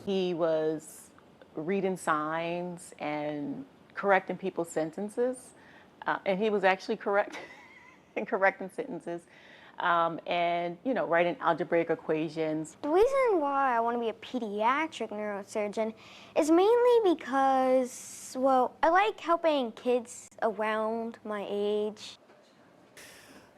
He was reading signs and correcting people's sentences, and he was actually correcting sentences, and writing algebraic equations. The reason why I want to be a pediatric neurosurgeon is mainly because, well, I like helping kids around my age.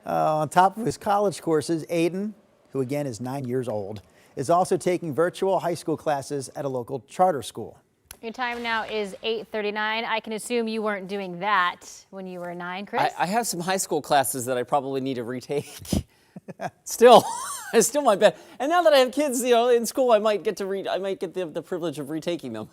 On top of his college courses, Aiden, who again is 9 years old, is also taking virtual high school classes at a local charter school. Your time now is 8:39. I can assume you weren't doing that when you were 9, Chris? I have some high school classes that I probably need to retake. Still, I still might bet. And now that I have kids, in school, I might get the privilege of retaking them.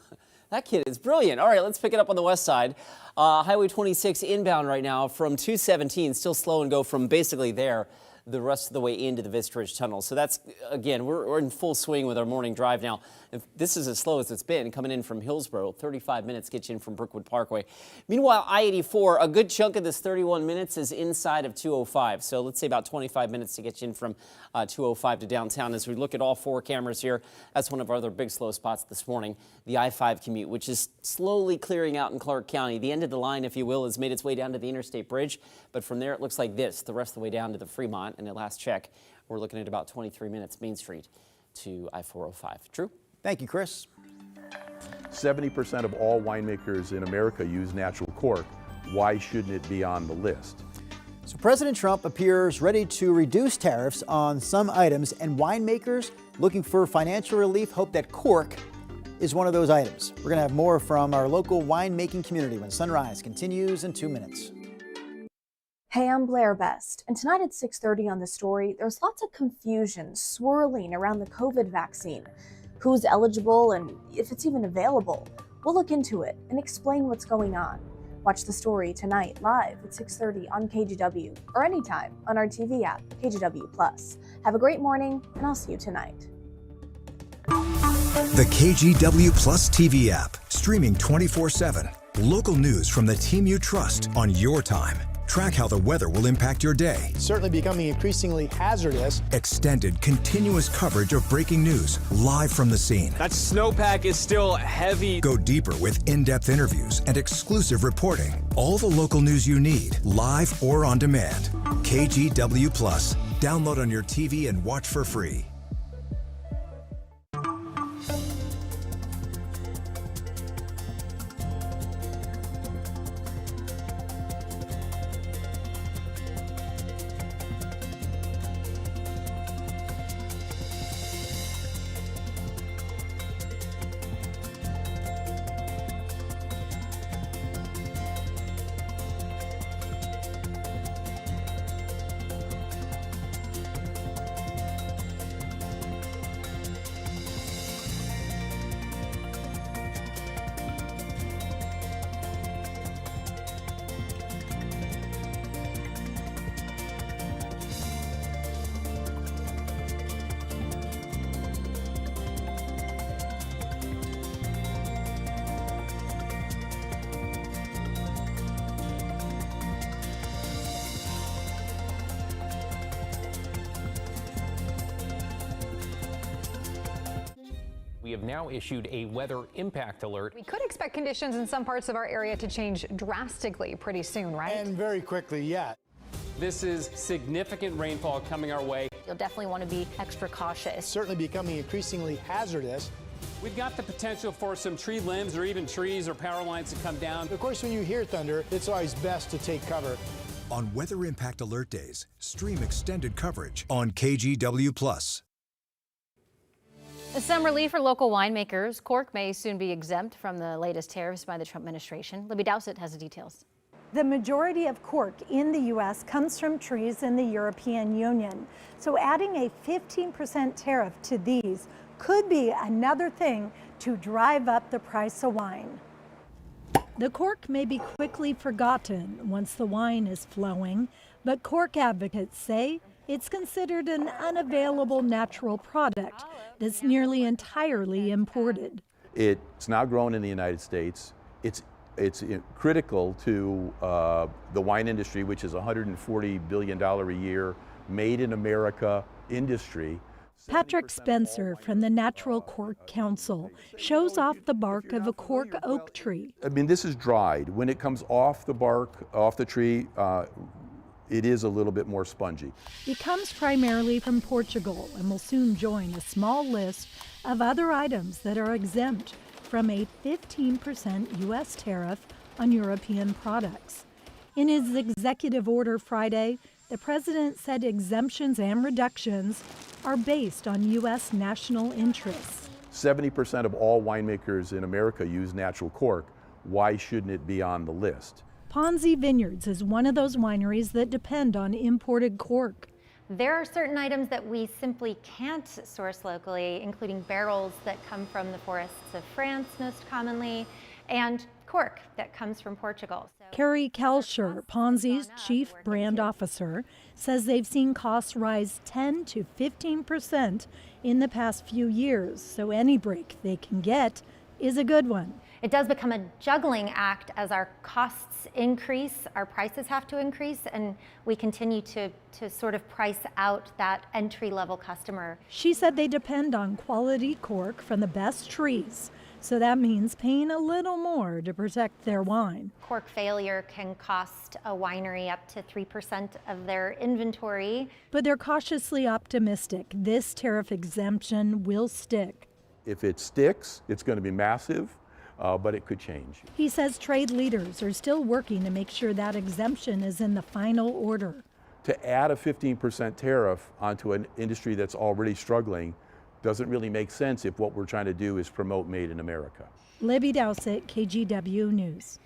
That kid is brilliant. All right, let's pick it up on the west side. Highway 26 inbound right now from 217, still slow and go from basically there the rest of the way into the Vista Ridge Tunnel. So that's, again, we're in full swing with our morning drive now. If this is as slow as it's been coming in from Hillsborough. 35 minutes gets you in from Brookwood Parkway. Meanwhile, I-84, a good chunk of this 31 minutes is inside of 205. So let's say about 25 minutes to get you in from 205 to downtown. As we look at all 4 cameras here, that's one of our other big slow spots this morning, the I-5 commute, which is slowly clearing out in Clark County. The end of the line, if you will, has made its way down to the Interstate Bridge. But from there, it looks like this, the rest of the way down to the Fremont. And at last check, we're looking at about 23 minutes Main Street to I-405. Drew? Thank you, Chris. 70% of all winemakers in America use natural cork. Why shouldn't it be on the list? So President Trump appears ready to reduce tariffs on some items, and winemakers looking for financial relief hope that cork is one of those items. We're going to have more from our local winemaking community when Sunrise continues in 2 minutes. Hey, I'm Blair Best, and tonight at 6:30 on The Story, there's lots of confusion swirling around the COVID vaccine. Who's eligible and if it's even available. We'll look into it and explain what's going on. Watch The Story tonight live at 6:30 on KGW or anytime on our TV app, KGW+. Have a great morning, and I'll see you tonight. The KGW Plus TV app, streaming 24/7. Local news from the team you trust on your time. Track how the weather will impact your day. Certainly becoming increasingly hazardous. Extended, continuous coverage of breaking news live from the scene. That snowpack is still heavy. Go deeper with in-depth interviews and exclusive reporting. All the local news you need, live or on demand. KGW Plus. Download on your TV and watch for free. have now issued a weather impact alert. We could expect conditions in some parts of our area to change drastically pretty soon, right? And very quickly, yeah. This is significant rainfall coming our way. You'll definitely want to be extra cautious. Certainly becoming increasingly hazardous. We've got the potential for some tree limbs or even trees or power lines to come down. Of course, when you hear thunder, it's always best to take cover. On Weather Impact Alert Days, stream extended coverage on KGW+. Some relief for local winemakers. Cork may soon be exempt from the latest tariffs by the Trump administration. Libby Dowsett has the details. The majority of cork in the U.S. comes from trees in the European Union. So adding a 15% tariff to these could be another thing to drive up the price of wine. The cork may be quickly forgotten once the wine is flowing, but cork advocates say it's considered an unavailable natural product that's nearly entirely imported. It's now grown in the United States. It's critical to the wine industry, which is a $140 billion a year, made in America industry. Patrick Spencer from the Natural Cork Council shows off the bark of a cork oak tree. I mean, this is dried. When it comes off the bark, off the tree, it is a little bit more spongy. It comes primarily from Portugal and will soon join a small list of other items that are exempt from a 15% U.S. tariff on European products. In his executive order Friday, the president said exemptions and reductions are based on U.S. national interests. 70% of all winemakers in America use natural cork. Why shouldn't it be on the list? Ponzi Vineyards is one of those wineries that depend on imported cork. There are certain items that we simply can't source locally, including barrels that come from the forests of France most commonly, and cork that comes from Portugal. Carrie Kelscher, Ponzi's chief brand officer, says they've seen costs rise 10 to 15% in the past few years, so any break they can get is a good one. It does become a juggling act as our costs increase, our prices have to increase, and we continue to sort of price out that entry-level customer. She said they depend on quality cork from the best trees, so that means paying a little more to protect their wine. Cork failure can cost a winery up to 3% of their inventory. But they're cautiously optimistic this tariff exemption will stick. If it sticks, it's going to be massive. But it could change. He says trade leaders are still working to make sure that exemption is in the final order. To add a 15% tariff onto an industry that's already struggling doesn't really make sense if what we're trying to do is promote Made in America. Libby Dowsett, KGW News.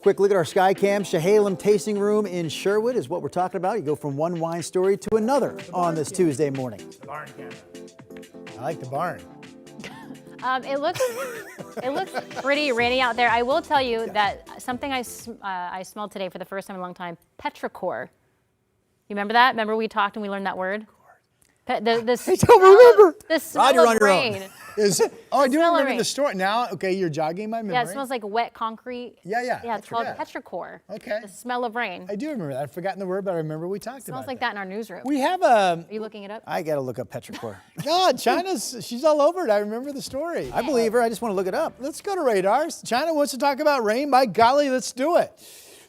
Quick look at our Skycam. Chehalem Tasting Room in Sherwood is what we're talking about. You go from one wine story to another on this Tuesday morning. The barn camera. I like the barn. It looks pretty rainy out there. I will tell you that something I smelled today for the first time in a long time, petrichor. You remember that? Remember we talked and we learned that word? I don't remember. The smell Roger, of on your rain. own. Is it? Oh, I do smell of remember rain. the story. Now, okay, you're jogging my memory. Yeah, it smells like wet concrete. Yeah. Yeah, it's called petrichor. Okay. The smell of rain. I do remember that. I've forgotten the word, but I remember we talked It smells about like that in our newsroom. We have a... Are you looking it up? I got to look up petrichor. God, she's all over it. I remember the story. I believe her. I just want to look it up. Let's go to radars. China wants to talk about rain. By golly, let's do it.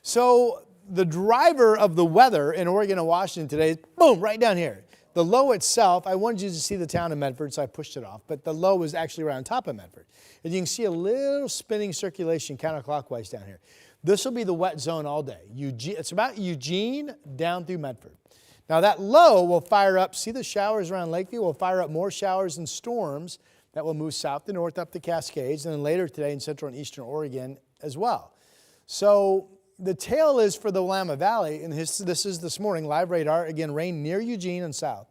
So the driver of the weather in Oregon and Washington today is, boom, right down here. The low itself, I wanted you to see the town of Medford, so I pushed it off, but the low is actually around top of Medford. And you can see a little spinning circulation counterclockwise down here. This will be the wet zone all day. It's about Eugene down through Medford. Now that low will fire up, see the showers around Lakeview? Will fire up more showers and storms that will move south to north up the Cascades, and then later today in central and eastern Oregon as well. So the tail is for the Willamette Valley, and this is this morning, live radar, again, rain near Eugene and south.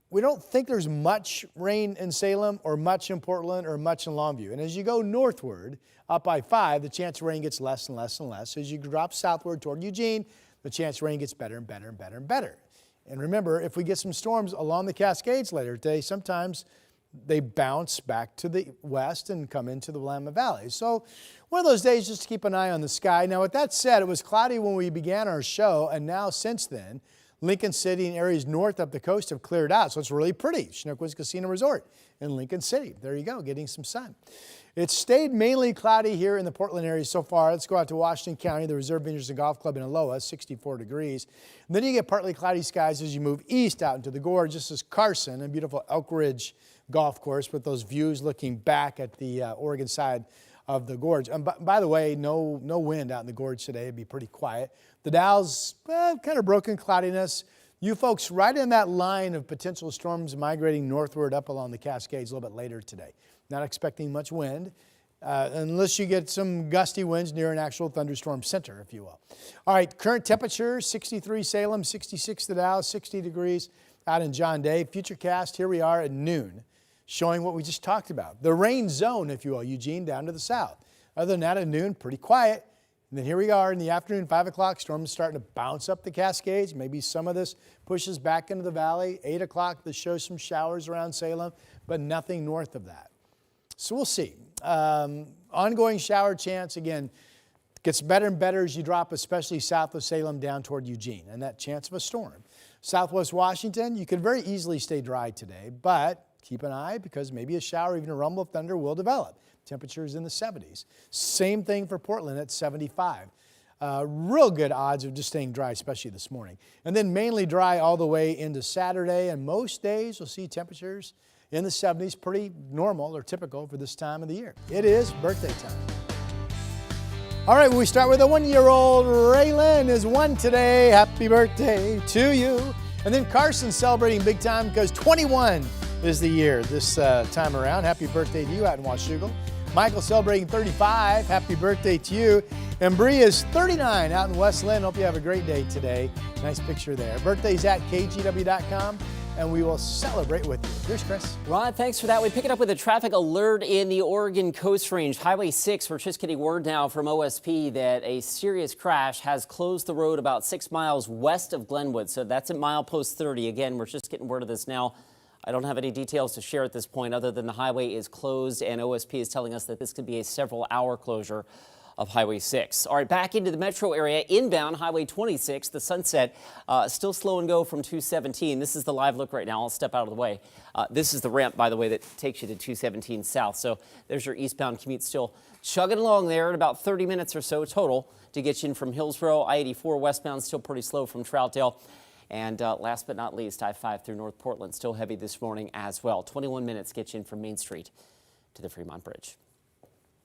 We don't think there's much rain in Salem or much in Portland or much in Longview. And as you go northward, up I-5, the chance of rain gets less and less and less. As you drop southward toward Eugene, the chance of rain gets better and better and better and better. And remember, if we get some storms along the Cascades later today, sometimes they bounce back to the west and come into the Willamette Valley. So one of those days just to keep an eye on the sky. Now with that said, it was cloudy when we began our show, and now since then, Lincoln City and areas north up the coast have cleared out, so it's really pretty. Chinook Woods Casino Resort in Lincoln City. There you go, getting some sun. It's stayed mainly cloudy here in the Portland area so far. Let's go out to Washington County, the Reserve Vineyards and Golf Club in Aloha, 64 degrees. And then you get partly cloudy skies as you move east out into the gorge. This is Carson, a beautiful Elk Ridge golf course with those views looking back at the Oregon side of the gorge. And by the way, no wind out in the gorge today. It'd be pretty quiet. The Dow's kind of broken cloudiness. You folks right in that line of potential storms migrating northward up along the Cascades a little bit later today. Not expecting much wind unless you get some gusty winds near an actual thunderstorm center, if you will. All right, current temperature, 63 Salem, 66 the Dow, 60 degrees out in John Day. Futurecast, here we are at noon, showing what we just talked about. The rain zone, if you will, Eugene, down to the south. Other than that, at noon, pretty quiet. And then here we are in the afternoon, 5 o'clock, storms starting to bounce up the Cascades. Maybe some of this pushes back into the valley. 8 o'clock, this shows some showers around Salem, but nothing north of that. So we'll see. Ongoing shower chance, again, gets better and better as you drop, especially south of Salem down toward Eugene, and that chance of a storm. Southwest Washington, you could very easily stay dry today, but keep an eye because maybe a shower, even a rumble of thunder will develop. Temperatures in the 70s. Same thing for Portland at 75. Real good odds of just staying dry, especially this morning. And then mainly dry all the way into Saturday, and most days you'll see temperatures in the 70s, pretty normal or typical for this time of the year. It is birthday time. All right, we start with a 1-year-old. Raylan is 1 today. Happy birthday to you. And then Carson celebrating big time because 21 is the year this time around. Happy birthday to you out in Washougal. Michael celebrating 35. Happy birthday to you. And Bree is 39 out in West Lynn. Hope you have a great day today. Nice picture there. Birthdays at KGW.com. And we will celebrate with you. Here's Chris. Rod, thanks for that. We pick it up with a traffic alert in the Oregon Coast Range. Highway 6, we're just getting word now from OSP that a serious crash has closed the road about 6 miles west of Glenwood. So that's at milepost 30. Again, we're just getting word of this now. I don't have any details to share at this point other than the highway is closed and OSP is telling us that this could be a several-hour closure of Highway 6. All right, back into the metro area, inbound Highway 26, the Sunset, still slow and go from 217. This is the live look right now. I'll step out of the way. This is the ramp, by the way, that takes you to 217 south. So there's your eastbound commute still chugging along there at about 30 minutes or so total to get you in from Hillsborough. I-84 westbound still pretty slow from Troutdale. And last but not least, I-5 through North Portland, still heavy this morning as well. 21 minutes gets you in from Main Street to the Fremont Bridge.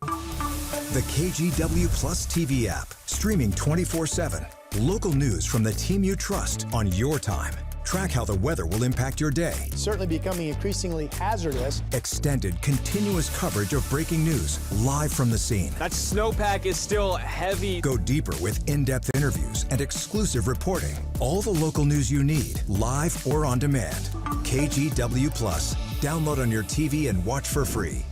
The KGW Plus TV app, streaming 24/7. Local news from the team you trust on your time. Track how the weather will impact your day. Certainly becoming increasingly hazardous. Extended, continuous coverage of breaking news live from the scene. That snowpack is still heavy. Go deeper with in-depth interviews and exclusive reporting. All the local news you need, live or on demand. KGW Plus. Download on your TV and watch for free.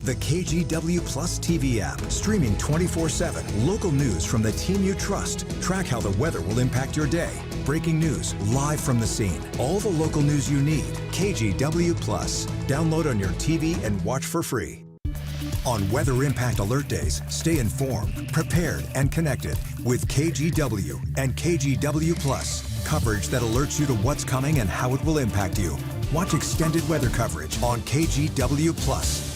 The KGW Plus TV app, streaming 24/7. Local news from the team you trust. Track how the weather will impact your day. Breaking news live from the scene. All the local news you need. KGW Plus. Download on your TV and watch for free. On Weather Impact Alert Days, stay informed, prepared, and connected with KGW and KGW Plus. Coverage that alerts you to what's coming and how it will impact you. Watch extended weather coverage on KGW Plus.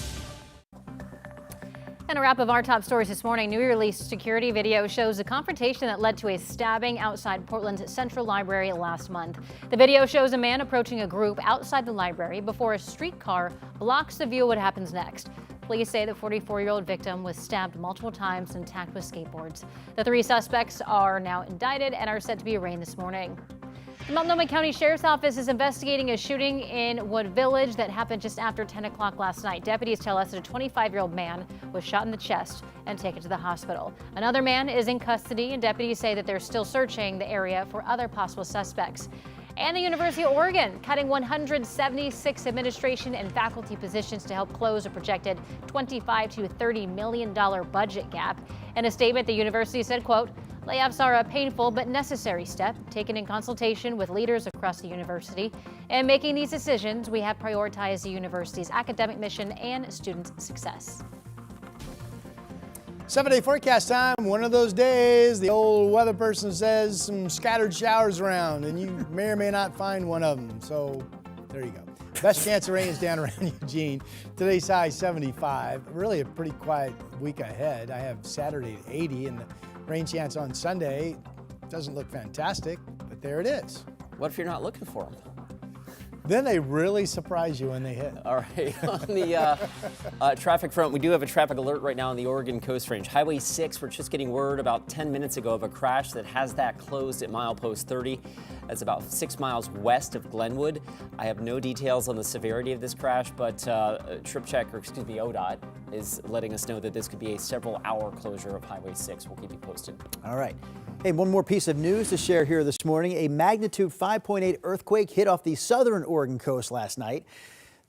And a wrap of our top stories this morning. Newly released security video shows a confrontation that led to a stabbing outside Portland's Central Library last month. The video shows a man approaching a group outside the library before a streetcar blocks the view of what happens next. Police say the 44-year-old victim was stabbed multiple times and attacked with skateboards. The 3 suspects are now indicted and are set to be arraigned this morning. The Multnomah County Sheriff's Office is investigating a shooting in Wood Village that happened just after 10 o'clock last night. Deputies tell us that a 25-year-old man was shot in the chest and taken to the hospital. Another man is in custody, and deputies say that they're still searching the area for other possible suspects. And the University of Oregon cutting 176 administration and faculty positions to help close a projected $25 to $30 million budget gap. In a statement, the university said, quote, "Layoffs are a painful but necessary step taken in consultation with leaders across the university. In making these decisions, we have prioritized the university's academic mission and students' success." 7-day forecast time, one of those days the old weather person says some scattered showers around, and you may or may not find one of them. So there you go. Best chance of rain is down around Eugene. Today's high 75. Really a pretty quiet week ahead. I have Saturday at 80 and the rain chance on Sunday doesn't look fantastic, but there it is. What if you're not looking for them? Then they really surprise you when they hit. All right, on the traffic front, we do have a traffic alert right now on the Oregon Coast Range. Highway 6, we're just getting word about 10 minutes ago of a crash that has that closed at milepost 30. That's about 6 miles west of Glenwood. I have no details on the severity of this crash, but ODOT is letting us know that this could be a several-hour closure of Highway 6. We'll keep you posted. All right. Hey, one more piece of news to share here this morning. A magnitude 5.8 earthquake hit off the southern Oregon coast last night.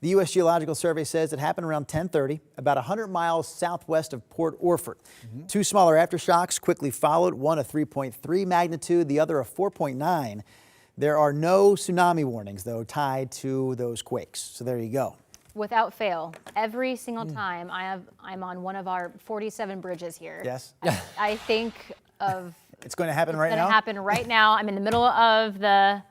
The U.S. Geological Survey says it happened around 10:30, about 100 miles southwest of Port Orford. 2 smaller aftershocks quickly followed, one a 3.3 magnitude, the other a 4.9. There are no tsunami warnings, though, tied to those quakes. So there you go. Without fail, every single time I'm on one of our 47 bridges here. Yes. I think of it's going to happen right now. It's going to happen right now. I'm in the middle of the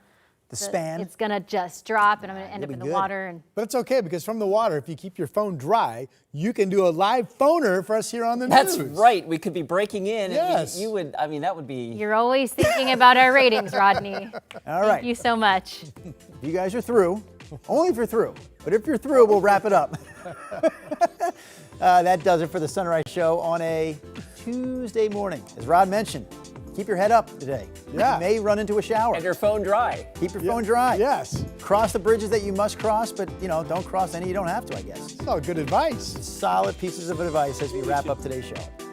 span. It's going to just drop, and I'm going to end up in the water. But it's okay, because from the water, if you keep your phone dry, you can do a live phoner for us here on the news. That's right. We could be breaking in. Yes. And you would. I mean, that would be. You're always thinking about our ratings, Rodney. All right. Thank you so much. You guys are through. Only if you're through. But if you're through, we'll wrap it up. That does it for the Sunrise Show on a Tuesday morning. As Rod mentioned, keep your head up today. Yeah. You may run into a shower. And your phone dry. Keep your phone dry. Yes. Cross the bridges that you must cross, but don't cross any you don't have to, I guess. Oh, good advice. Solid pieces of advice as we wrap up today's show.